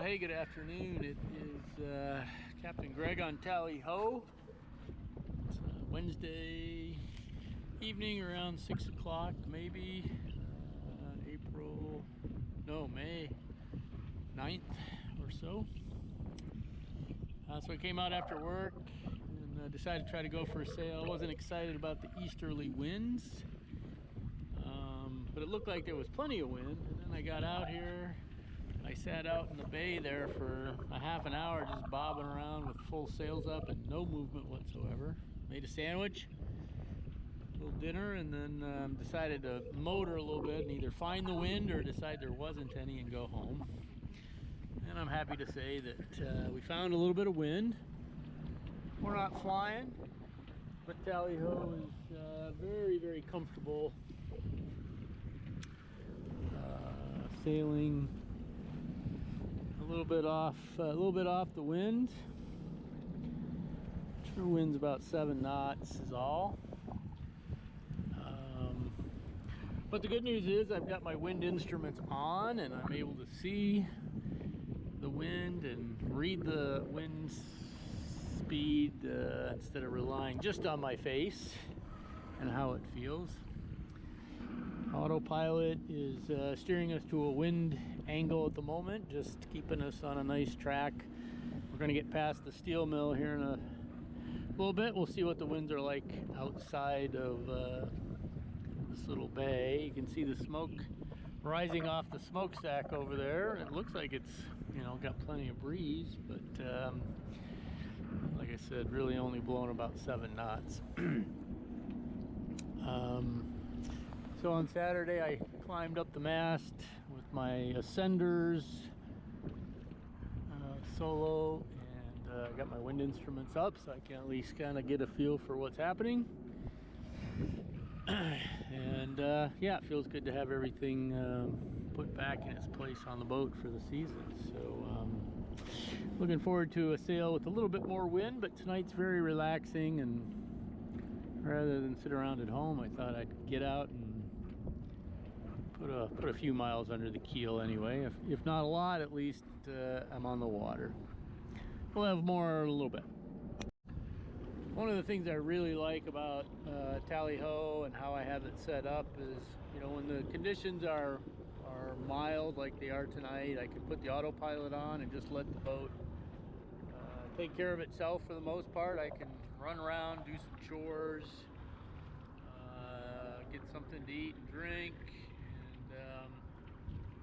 hey, good afternoon. It is Captain Greg on Tally Ho. It's Wednesday evening around 6 o'clock, maybe. May 9th or so. So I came out after work and decided to try to go for a sail. I wasn't excited about the easterly winds, but it looked like there was plenty of wind. And then I got out here. I sat out in the bay there for a half an hour just bobbing around with full sails up and no movement whatsoever. Made a sandwich, a little dinner, and then decided to motor a little bit and either find the wind or decide there wasn't any and go home. And I'm happy to say that we found a little bit of wind. We're not flying, but Tally Ho is very, very comfortable sailing a little bit off the wind. True wind's about 7 knots is all. But the good news is I've got my wind instruments on and I'm able to see the wind and read the wind speed instead of relying just on my face and how it feels. Autopilot is steering us to a wind angle at the moment, just keeping us on a nice track. We're going to get past the steel mill here in a little bit. We'll see what the winds are like outside of this little bay. You can see the smoke rising off the smokestack over there. It looks like it's, got plenty of breeze, but like I said, really only blowing about 7 knots. So on Saturday I climbed up the mast with my ascenders solo, and got my wind instruments up so I can at least kind of get a feel for what's happening. And yeah, it feels good to have everything put back in its place on the boat for the season. So looking forward to a sail with a little bit more wind, but tonight's very relaxing, and rather than sit around at home, I thought I'd get out and put a few miles under the keel anyway. If not a lot, at least I'm on the water. We'll have more in a little bit. One of the things I really like about Tally Ho and how I have it set up is, when the conditions are mild like they are tonight, I can put the autopilot on and just let the boat take care of itself for the most part. I can run around, do some chores, get something to eat and drink, and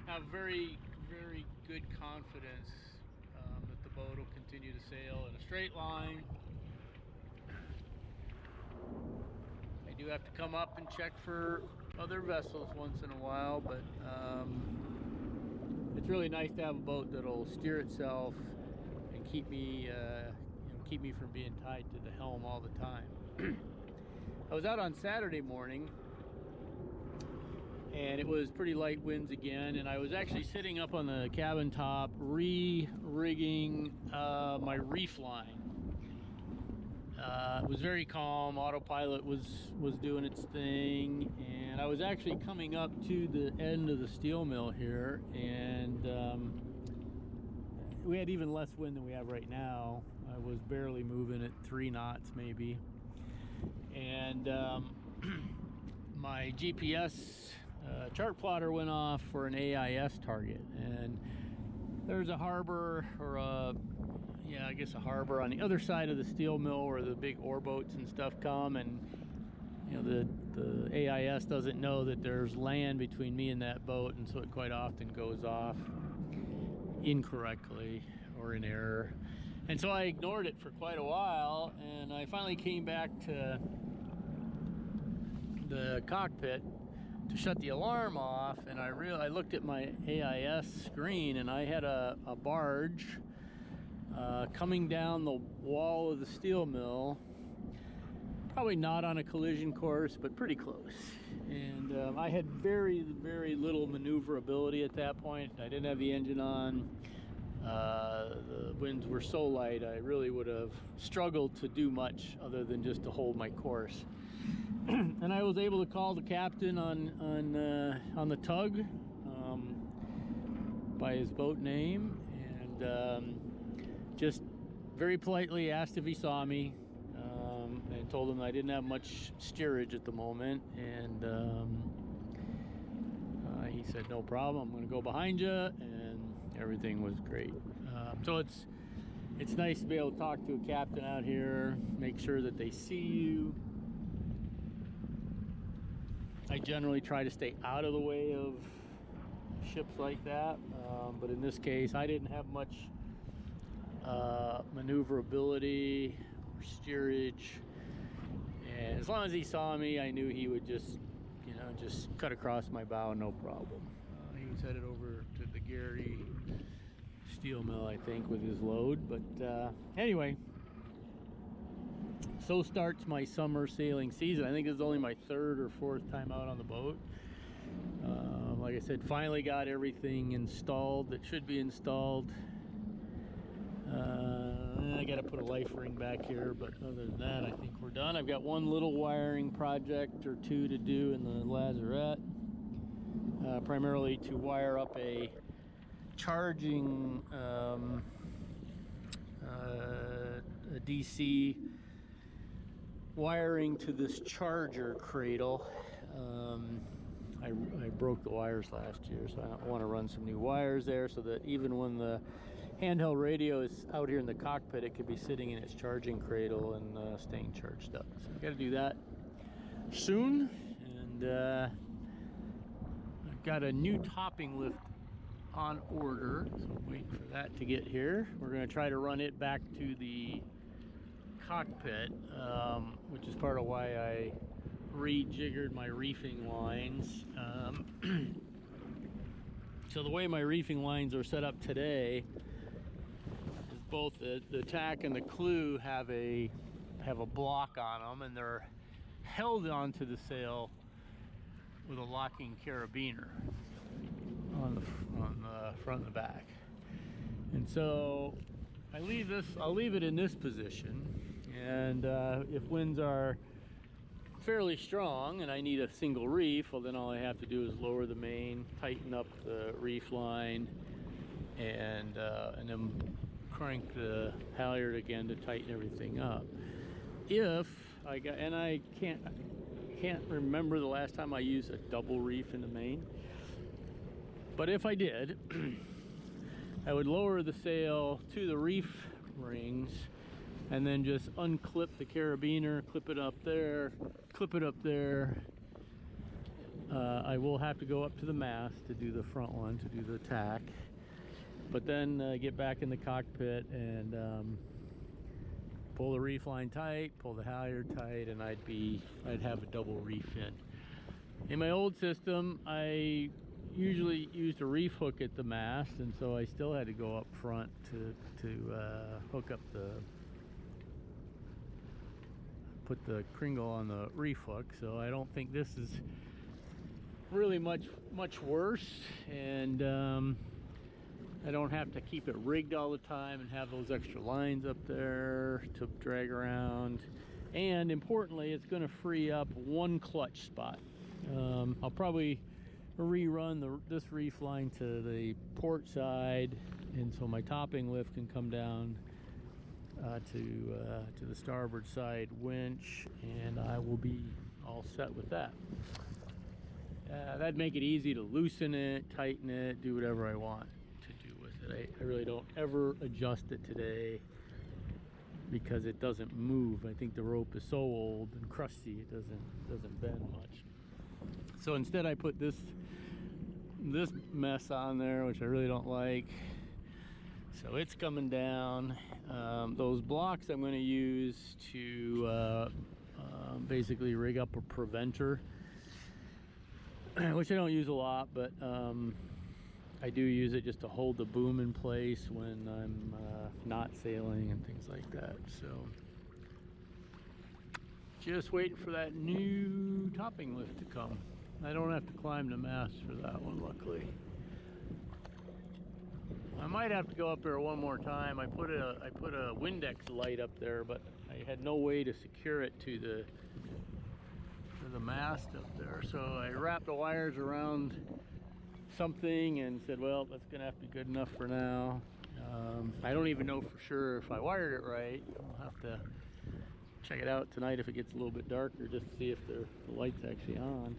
have very, very good confidence that the boat will continue to sail in a straight line. I do have to come up and check for other vessels once in a while, but it's really nice to have a boat that'll steer itself and keep me from being tied to the helm all the time. I was out on Saturday morning and it was pretty light winds again, and I was actually sitting up on the cabin top re-rigging my reef line. It was very calm. Autopilot was doing its thing, and I was actually coming up to the end of the steel mill here, and we had even less wind than we have right now. I was barely moving at 3 knots maybe, and my GPS chart plotter went off for an AIS target, and there's a harbor, or I guess a harbor on the other side of the steel mill where the big ore boats and stuff come, and the AIS doesn't know that there's land between me and that boat, and so it quite often goes off incorrectly or in error. And so I ignored it for quite a while, and I finally came back to the cockpit to shut the alarm off, and I looked at my AIS screen, and I had a barge coming down the wall of the steel mill, probably not on a collision course, but pretty close. And I had very, very little maneuverability at that point. I didn't have the engine on. The winds were so light, I really would have struggled to do much other than just to hold my course. And I was able to call the captain on the tug by his boat name, and and just very politely asked if he saw me, and told him I didn't have much steerage at the moment, and he said no problem, I'm going to go behind you, and everything was great. So it's nice to be able to talk to a captain out here, make sure that they see you. I generally try to stay out of the way of ships like that, but in this case I didn't have much maneuverability or steerage, and as long as he saw me, I knew he would just, you know, just cut across my bow, no problem. He was headed over to the Gary steel mill, I think, with his load. But anyway, so starts my summer sailing season. I think this is only my third or fourth time out on the boat. Like I said, finally got everything installed that should be installed. I got to put a life ring back here, but other than that, I think we're done. I've got one little wiring project or two to do in the lazarette, primarily to wire up a charging a DC wiring to this charger cradle. I broke the wires last year, so I want to run some new wires there so that even when the handheld radio is out here in the cockpit, it could be sitting in its charging cradle and staying charged up. So I've got to do that soon, and I've got a new topping lift on order, so I'm waiting for that to get here. We're going to try to run it back to the cockpit, which is part of why I rejiggered my reefing lines. So the way my reefing lines are set up today is both the tack and the clew have a block on them, and they're held onto the sail with a locking carabiner on the front and the back. And so I'll leave it in this position, and if winds are fairly strong and I need a single reef, well, then all I have to do is lower the main, tighten up the reef line, and then crank the halyard again to tighten everything up. If I got, and I can't remember the last time I used a double reef in the main, but if I did, I would lower the sail to the reef rings and then just unclip the carabiner, clip it up there, clip it up there. I will have to go up to the mast to do the front one, to do the tack, but then get back in the cockpit and pull the reef line tight, pull the halyard tight, and I'd have a double reef in. In my old system, I usually used a reef hook at the mast, and so I still had to go up front to hook up put the kringle on the reef hook. So I don't think this is really much worse, and I don't have to keep it rigged all the time and have those extra lines up there to drag around. And importantly, it's going to free up one clutch spot. I'll probably rerun this reef line to the port side, and so my topping lift can come down to the starboard side winch, and I will be all set with that. That'd make it easy to loosen it, tighten it, do whatever I want to do with it. I really don't ever adjust it today because it doesn't move. I think the rope is so old and crusty it doesn't bend much. So instead I put this mess on there, which I really don't like. So it's coming down. Those blocks I'm going to use to basically rig up a preventer, which I don't use a lot, but I do use it just to hold the boom in place when I'm not sailing and things like that. So just waiting for that new topping lift to come. I don't have to climb the mast for that one, luckily. I might have to go up there one more time. I put a Windex light up there, but I had no way to secure it to the mast up there. So I wrapped the wires around something and said, well, that's gonna have to be good enough for now. I don't even know for sure if I wired it right. I'll have to check it out tonight if it gets a little bit darker, just to see if the light's actually on.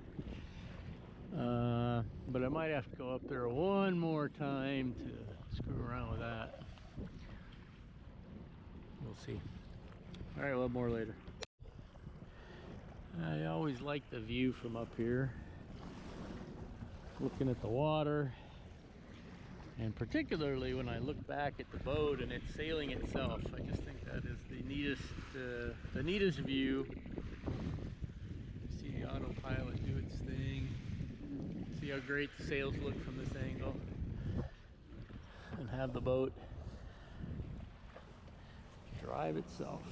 But I might have to go up there one more time to screw around with that. We'll see. All right, well, more later. I always like the view from up here, looking at the water, and particularly when I look back at the boat and it's sailing itself. I just think that is the neatest view. See the autopilot do its thing. See how great the sails look from this angle, and have the boat drive itself.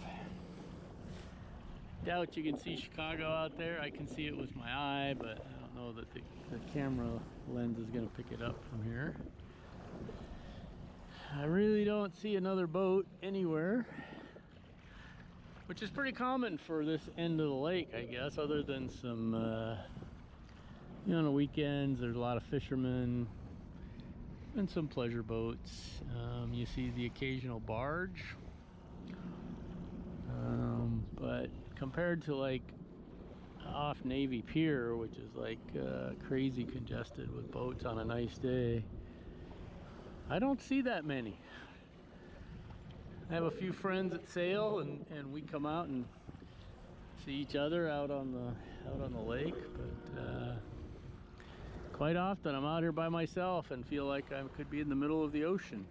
Doubt you can see Chicago out there. I can see it with my eye, but I don't know that the camera lens is going to pick it up from here. I really don't see another boat anywhere, which is pretty common for this end of the lake, I guess, other than some, you know, on the weekends there's a lot of fishermen and some pleasure boats. You see the occasional barge, but compared to like off Navy Pier, which is like crazy congested with boats on a nice day, I don't see that many. I have a few friends that sail, and we come out and see each other out on the lake, but quite often I'm out here by myself and feel like I could be in the middle of the ocean.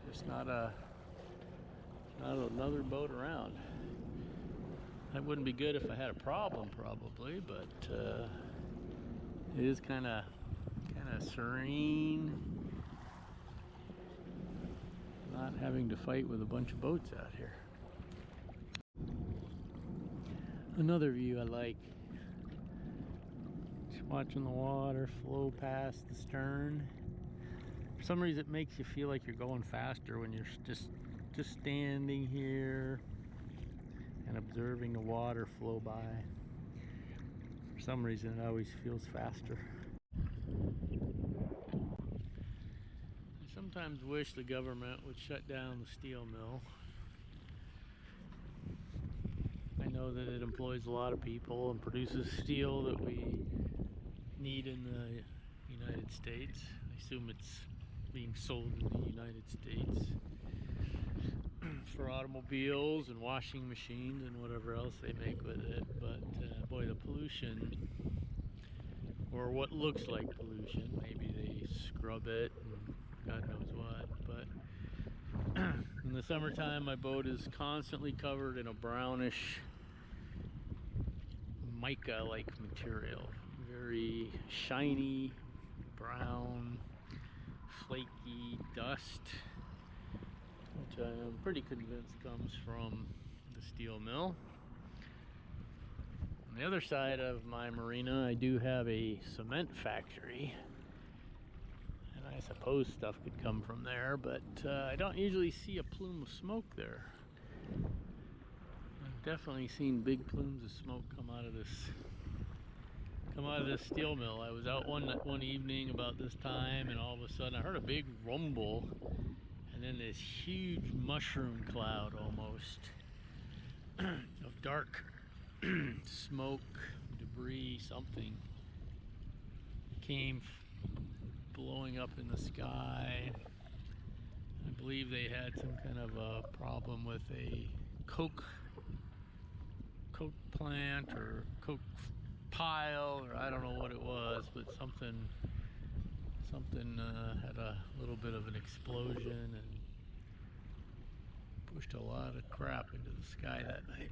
There's not another boat around. That wouldn't be good if I had a problem, probably, but it is kind of serene, not having to fight with a bunch of boats out here. Another view I like, just watching the water flow past the stern. For some reason it makes you feel like you're going faster when you're just standing here and observing the water flow by. For some reason it always feels faster. I sometimes wish the government would shut down the steel mill. I know that it employs a lot of people and produces steel that we need in the United States. I assume it's being sold in the United States for automobiles and washing machines and whatever else they make with it. But boy, the pollution, or what looks like pollution, maybe they scrub it and God knows what, but in the summertime my boat is constantly covered in a brownish mica-like material, very shiny brown flaky dust, which I'm pretty convinced comes from the steel mill. On the other side of my marina I do have a cement factory, and I suppose stuff could come from there, but I don't usually see a plume of smoke there. I've definitely seen big plumes of smoke come out of this steel mill. I was out one evening about this time, and all of a sudden I heard a big rumble, and then this huge mushroom cloud almost of dark smoke, debris, something came blowing up in the sky. I believe they had some kind of a problem with a coke plant or coke pile, or I don't know what it was, but something had a little bit of an explosion and pushed a lot of crap into the sky that night.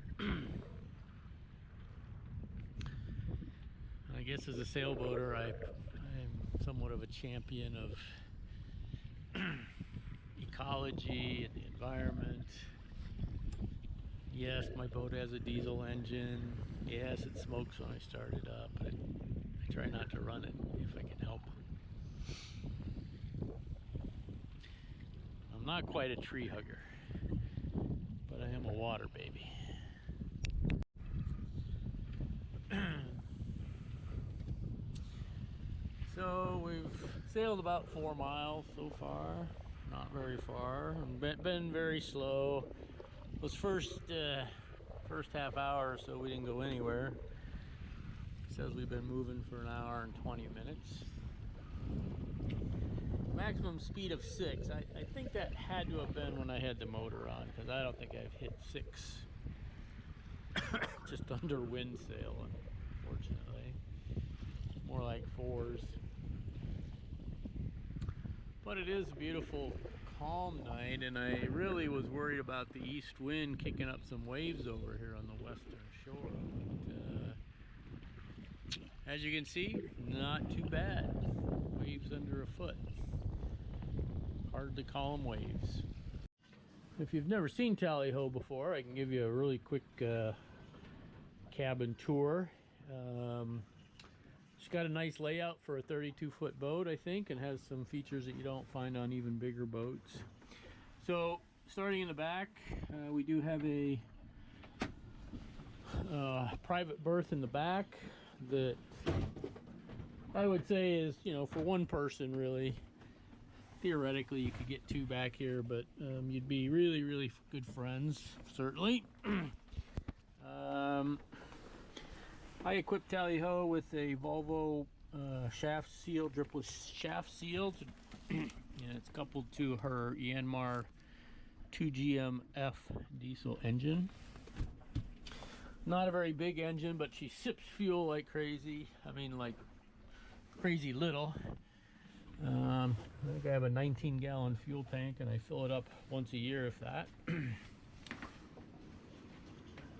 I guess as a sailboater, I'm somewhat of a champion of ecology and the environment. Yes, my boat has a diesel engine. Yes, it smokes when I start it up, but I try not to run it if I can help. I'm not quite a tree hugger, but I am a water baby. So we've sailed about 4 miles so far. not very far. Been very slow. Those first half hour or so we didn't go anywhere. It says we've been moving for an hour and 20 minutes. Maximum speed of 6. I think that had to have been when I had the motor on, because I don't think I've hit 6 just under wind sail, unfortunately. More like 4s. But it is a beautiful, calm night, and I really was worried about the east wind kicking up some waves over here on the western shore. But, as you can see, not too bad. Waves under a foot. Hard to call them waves. If you've never seen Tally Ho before, I can give you a really quick cabin tour. It's got a nice layout for a 32-foot boat, I think, and has some features that you don't find on even bigger boats. So, starting in the back, we do have a private berth in the back that I would say is, you know, for one person, really. Theoretically, you could get 2 back here, but you'd be really, really good friends, certainly. I equipped Tally Ho with a Volvo shaft seal, dripless shaft seal, and it's coupled to her Yanmar 2GMF diesel engine. Not a very big engine, but she sips fuel like crazy. I mean, like crazy little. I think I have a 19-gallon fuel tank, and I fill it up once a year, if that.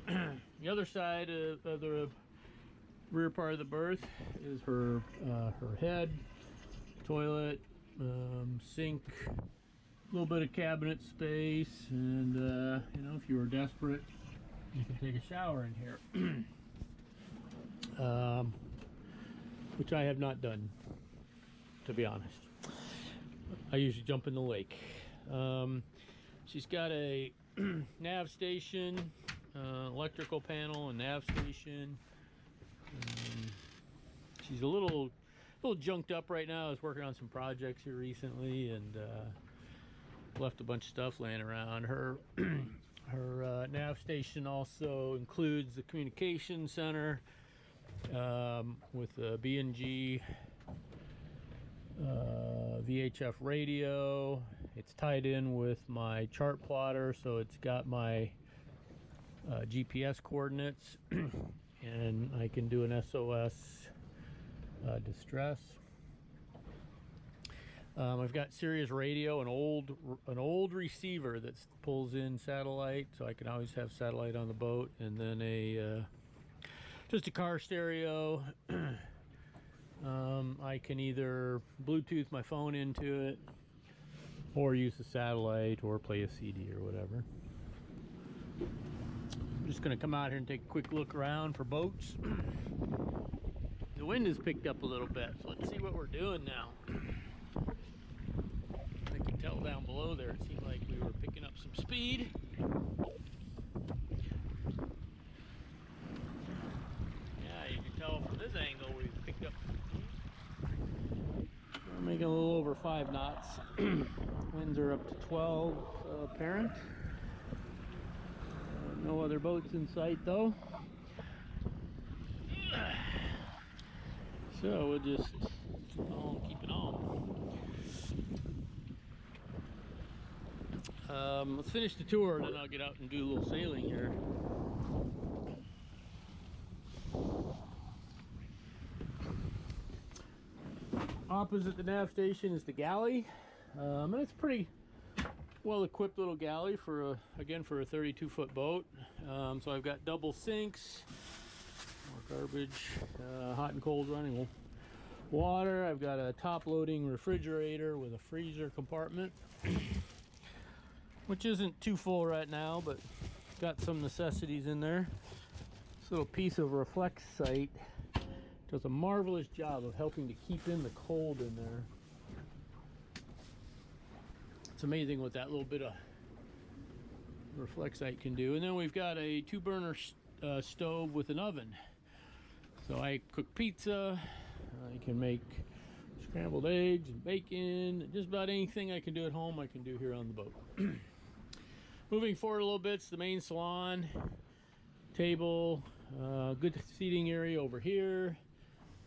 The other side of the rear part of the berth is her head, toilet, sink, a little bit of cabinet space, and you know, if you were desperate, you can take a shower in here. Which I have not done, to be honest. I usually jump in the lake. She's got a nav station, electrical panel, and nav station. She's a little junked up right now. I was working on some projects here recently, and left a bunch of stuff laying around. Her nav station also includes the communication center with a B&G VHF radio. It's tied in with my chart plotter, so it's got my GPS coordinates, and I can do an SOS distress. I've got Sirius radio, an old receiver that pulls in satellite, so I can always have satellite on the boat, and then just a car stereo. I can either Bluetooth my phone into it, or use the satellite, or play a CD or whatever. I'm just going to come out here and take a quick look around for boats. The wind has picked up a little bit, so let's see what we're doing now. I can tell down below there, it seemed like we were picking up some speed. Yeah, you can tell from this angle we've picked up some speed. We're making a little over 5 knots. Winds are up to 12 apparent. No other boats in sight though. So we'll just keep it on. Let's finish the tour, and then I'll get out and do a little sailing here. Opposite the nav station is the galley, and it's a pretty well-equipped little galley for again for a 32-foot boat. So I've got double sinks, more garbage, hot and cold running water. I've got a top-loading refrigerator with a freezer compartment, which isn't too full right now, but got some necessities in there. This little piece of Reflexite does a marvelous job of helping to keep in the cold in there. It's amazing what that little bit of Reflexite can do. And then we've got a 2-burner stove with an oven. So I cook pizza, I can make Scrambled eggs and bacon, just about anything I can do at home I can do here on the boat. Moving forward a little bit, it's the main salon, table, good seating area over here,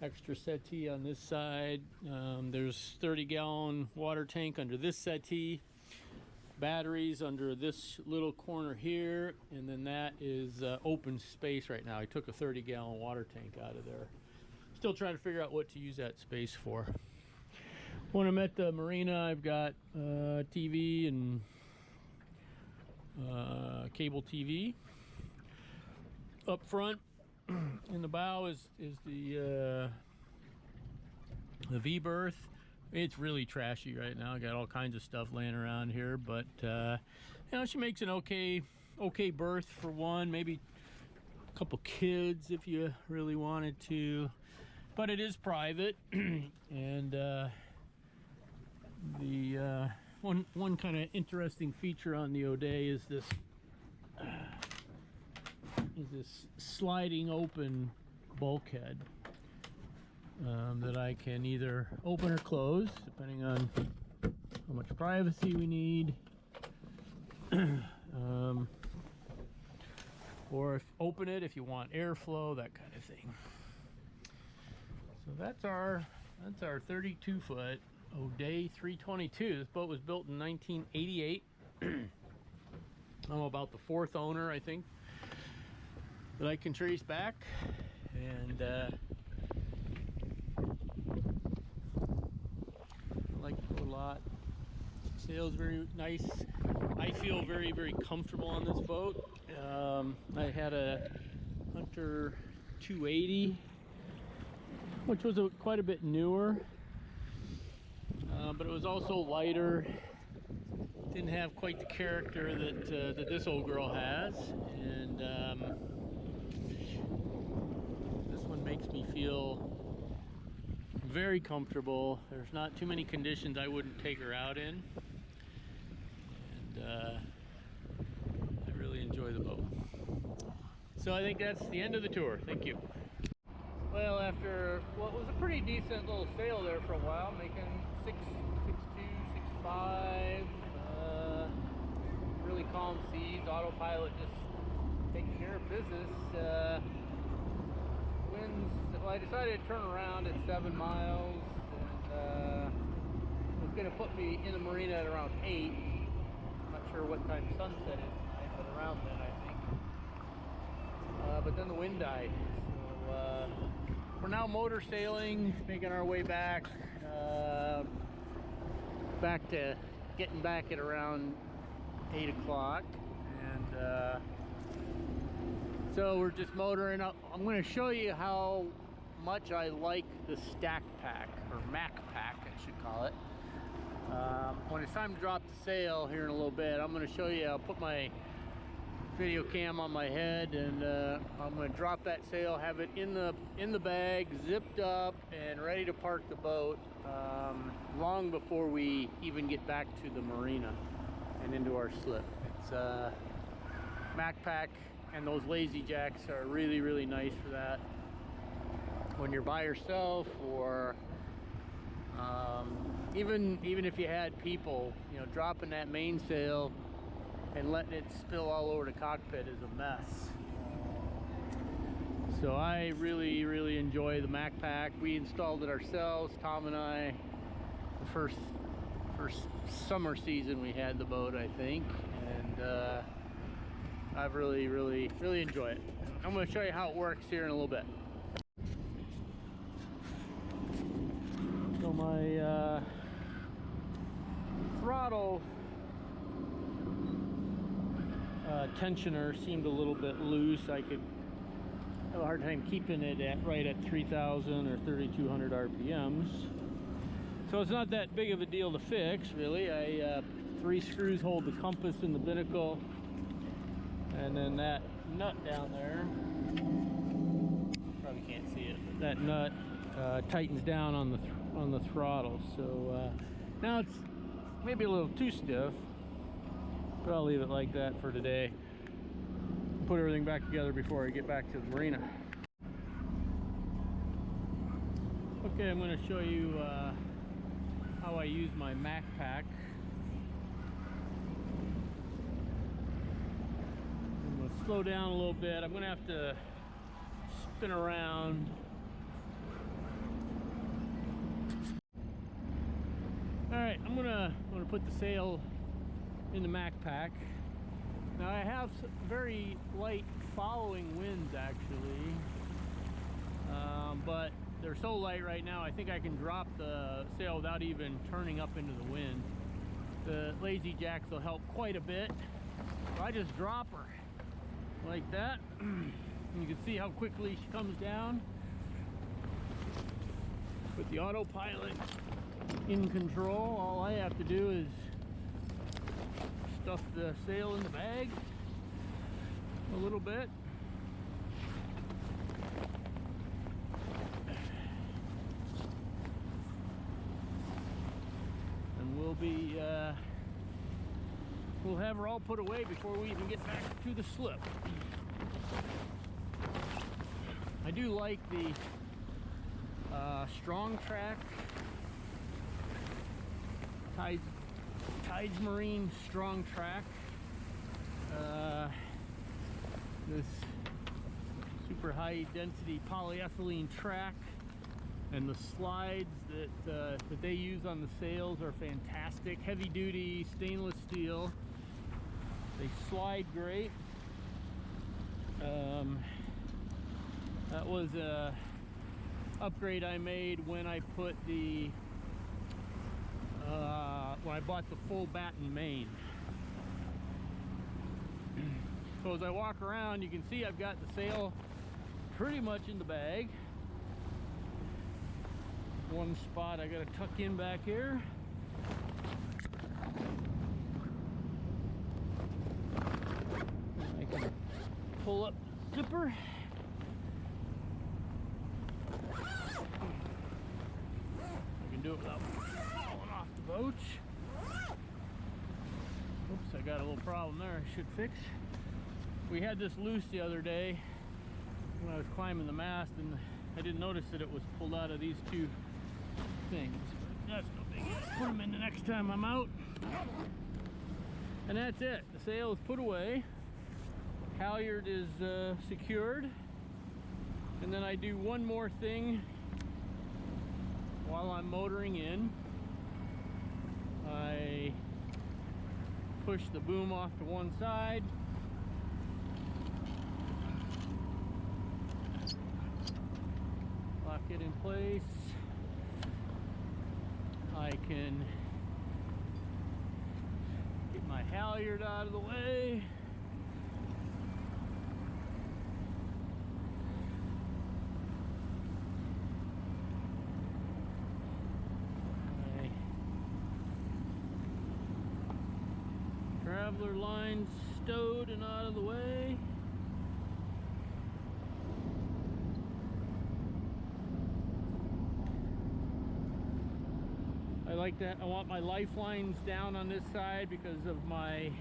extra settee on this side. There's 30-gallon water tank under this settee, batteries under this little corner here, and then that is open space right now. I took a 30-gallon water tank out of there. Still trying to figure out what to use that space for. When I'm at the marina, I've got TV and cable TV. Up front in the bow is the V-berth. It's really trashy right now. I got all kinds of stuff laying around here, but you know, she makes an okay berth for one, maybe a couple kids if you really wanted to, but it is private. And the one kind of interesting feature on the O'Day is this sliding open bulkhead that I can either open or close depending on how much privacy we need, or open it if you want airflow, that kind of thing. So that's our 32-foot O'Day 322. This boat was built in 1988. I'm about the fourth owner, I think, that I can trace back, and I like the boat a lot. Sail's very nice. I feel very, very comfortable on this boat. I had a Hunter 280, which was quite a bit newer, but it was also lighter. Didn't have quite the character that this old girl has, and this one makes me feel very comfortable. There's not too many conditions I wouldn't take her out in, and I really enjoy the boat. So I think that's the end of the tour. Thank you. Well, after what was a pretty decent little sail there for a while, making 6.2, 6.5, really calm seas, autopilot just taking care of business. Winds, well, I decided to turn around at 7 miles, and it was going to put me in the marina at around 8. I'm not sure what time sunset is tonight, but around then, I think. But then the wind died. So we're now motor sailing, making our way back to getting back at around 8 o'clock, and so we're just motoring up. I'm going to show you how much I like the Stack Pack, or Mac Pack I should call it. When it's time to drop the sail here in a little bit, I'm going to show you. I'll put my video cam on my head, and I'm going to drop that sail, have it in the bag, zipped up and ready to park the boat long before we even get back to the marina and into our slip. It's Mac Pack, and those Lazy Jacks are really, really nice for that. When you're by yourself, or even if you had people, you know, dropping that mainsail and letting it spill all over the cockpit is a mess. So I really, really enjoy the Mac Pack. We installed it ourselves, Tom and I, the first summer season we had the boat, I think, and I've really, really, really enjoyed it. I'm going to show you how it works here in a little bit. So my throttle tensioner seemed a little bit loose. I could have a hard time keeping it right at 3,000 or 3,200 RPMs. So it's not that big of a deal to fix, really. 3 screws hold the compass in the binnacle, and then that nut down there, probably can't see it, but that nut tightens down on the throttle. So now it's maybe a little too stiff, but I'll leave it like that for today. Put everything back together before I get back to the marina. Okay, I'm going to show you use my MacPack. I'm going to slow down a little bit. I'm going to have to spin around. Alright, I'm gonna put the sail in the MacPack. Now I have very light following winds actually, but they're so light right now I think I can drop the sail without even turning up into the wind. The Lazy Jacks will help quite a bit. So I just drop her like that. And you can see how quickly she comes down. With the autopilot in control, all I have to do is stuff the sail in the bag a little bit. And we'll have her all put away before we even get back to the slip. I do like the Strong Track Tides Marine Strong Track. This super high density polyethylene track, and the slides that they use on the sails are fantastic. Heavy duty stainless steel. They slide great. That was a upgrade I made when I put the when I bought the full batten main. So as I walk around, you can see I've got the sail pretty much in the bag. One spot I gotta tuck in back here. I can pull up the zipper. I can do it without falling off the boat. Oops, I got a little problem there I should fix. We had this loose the other day when I was climbing the mast, and I didn't notice that it was pulled out of these two things. But that's no big deal. Put them in the next time I'm out. And that's it. The sail is put away. Halyard is secured. And then I do one more thing while I'm motoring in. I push the boom off to one side. Lock it in place. I can get my halyard out of the way. My traveler lines stowed and out of the way. I like that. I want my lifelines down on this side because of my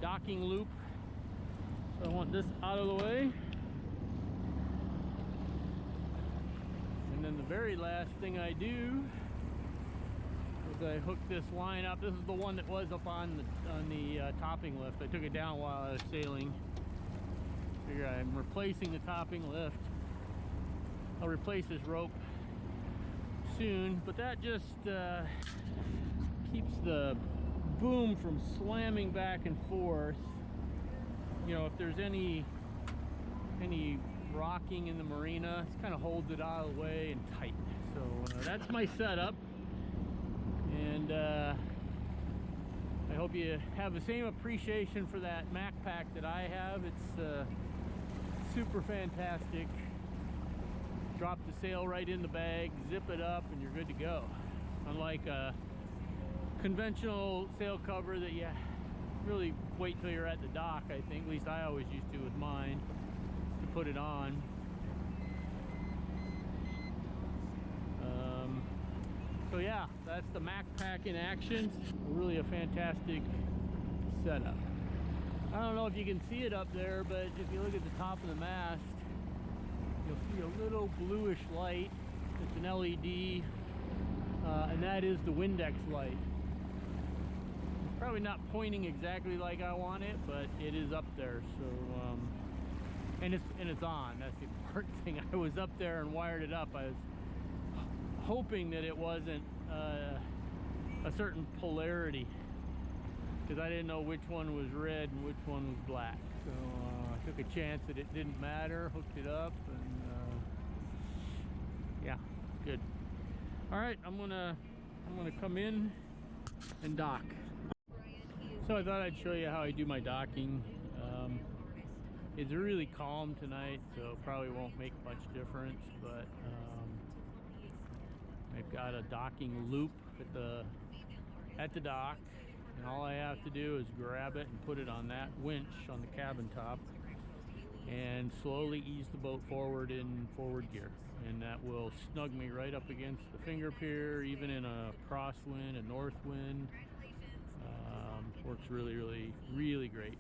docking loop. So I want this out of the way. And then the very last thing I do is I hook this line up. This is the one that was up on the topping lift. I took it down while I was sailing. Figure I'm replacing the topping lift. I'll replace this rope soon, but that just keeps the boom from slamming back and forth. You know, if there's any rocking in the marina, it kind of holds it out of the way and tight. So that's my setup, and I hope you have the same appreciation for that MacPack that I have. It's super fantastic. Drop the sail right in the bag, zip it up, and you're good to go. Unlike a conventional sail cover that you really wait till you're at the dock, I think. At least I always used to with mine, to put it on. So yeah, that's the MacPack in action. Really a fantastic setup. I don't know if you can see it up there, but if you look at the top of the mast, you'll see a little bluish light. It's an LED, and that is the Windex light. It's probably not pointing exactly like I want it, but it is up there. So, and it's on. That's the important thing. I was up there and wired it up. I was hoping that it wasn't a certain polarity, because I didn't know which one was red and which one was black. So I took a chance that it didn't matter, hooked it up, and yeah, good. All right, I'm gonna come in and dock. So I thought I'd show you how I do my docking. It's really calm tonight, so it probably won't make much difference, but I've got a docking loop at the dock, and all I have to do is grab it and put it on that winch on the cabin top and slowly ease the boat forward in forward gear, and that will snug me right up against the finger pier, even in a crosswind, a north wind. Works really, really, really great.